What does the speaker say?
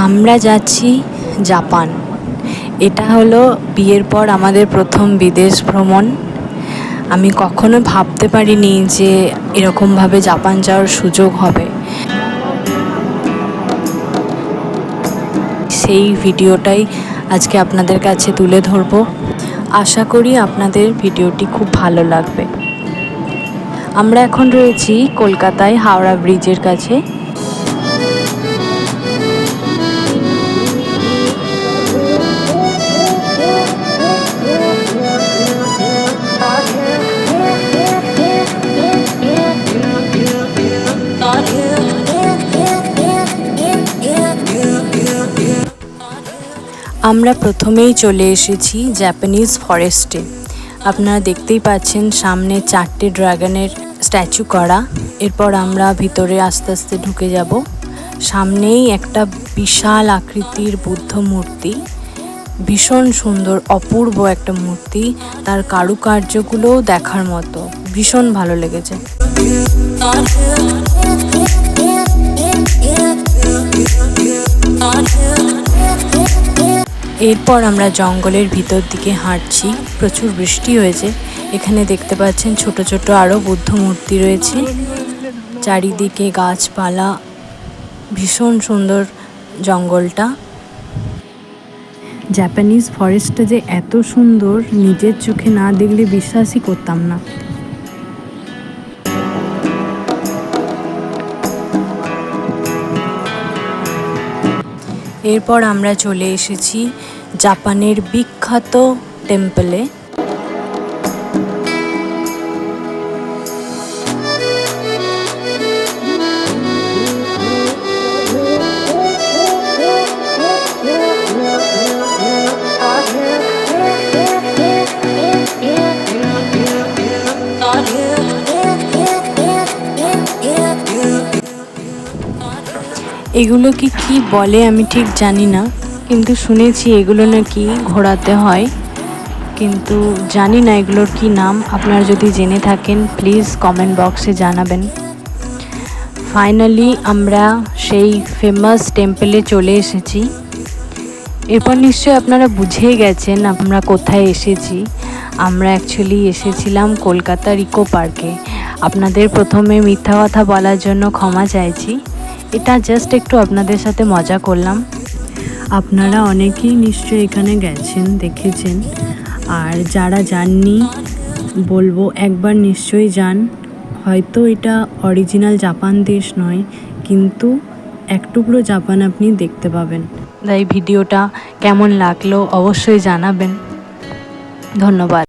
আমরা যাচ্ছি জাপান। এটা হলো বিয়ের পর আমাদের প্রথম বিদেশ ভ্রমণ। আমি কখনো ভাবতে পারিনি যে এরকমভাবে জাপান যাওয়ার সুযোগ হবে। সেই ভিডিওটাই আজকে আপনাদের কাছে তুলে ধরবো। আশা করি আপনাদের ভিডিওটি খুব ভালো লাগবে। আমরা এখন রয়েছি কলকাতায় হাওড়া ব্রিজের কাছে। আমরা প্রথমেই চলে এসেছি জাপানিজ ফরেস্টে। আপনারা দেখতেই পাচ্ছেন সামনে 4টে ড্রাগনের স্ট্যাচু করা। এরপর আমরা ভিতরে আস্তে আস্তে ঢুকে যাব। সামনেই একটা বিশাল আকৃতির বুদ্ধ মূর্তি, ভীষণ সুন্দর অপূর্ব একটা মূর্তি। তার কারুকার্যগুলোও দেখার মতো, ভীষণ ভালো লেগেছে। এরপর আমরা জঙ্গলের ভিতর দিকে হাঁটছি। প্রচুর বৃষ্টি হয়েছে। এখানে দেখতে পাচ্ছেন ছোট ছোট আরও বুদ্ধ মূর্তি রয়েছে। চারিদিকে গাছপালা, ভীষণ সুন্দর জঙ্গলটা। জাপানিজ ফরেস্টটা যে এত সুন্দর নিজের চোখে না দেখলে বিশ্বাসই করতাম না। এরপর আমরা চলে এসেছি জাপানের বিখ্যাত টেম্পলে। এগুলো কি বলে আমি ঠিক জানি না, কিন্তু শুনেছি এগুলো নাকি ঘোরাতে হয়, কিন্তু জানি না এগুলোর কি নাম। আপনারা যদি জেনে থাকেন প্লিজ কমেন্ট বক্সে জানাবেন। ফাইনালি আমরা সেই ফেমাস টেম্পলে চলে এসেছি। এরপর নিশ্চয়ই আপনারা বুঝেই গেছেন আমরা কোথায় এসেছি। আমরা অ্যাকচুয়ালি এসেছিলাম কলকাতার ইকো পার্কে। আপনাদের প্রথমে মিথ্যা কথা বলার জন্য ক্ষমা চাইছি। এটা জাস্ট একটু আপনাদের সাথে মজা করলাম। আপনারা অনেকেই নিশ্চয়ই এখানে গেছেন, দেখেছেন, আর যারা যাননি বলবো একবার নিশ্চয়ই যান। হয়তো এটা অরিজিনাল জাপান দেশ নয়, কিন্তু এক টুকরো জাপান আপনি দেখতে পাবেন। তাই ভিডিওটা কেমন লাগলো অবশ্যই জানাবেন। ধন্যবাদ।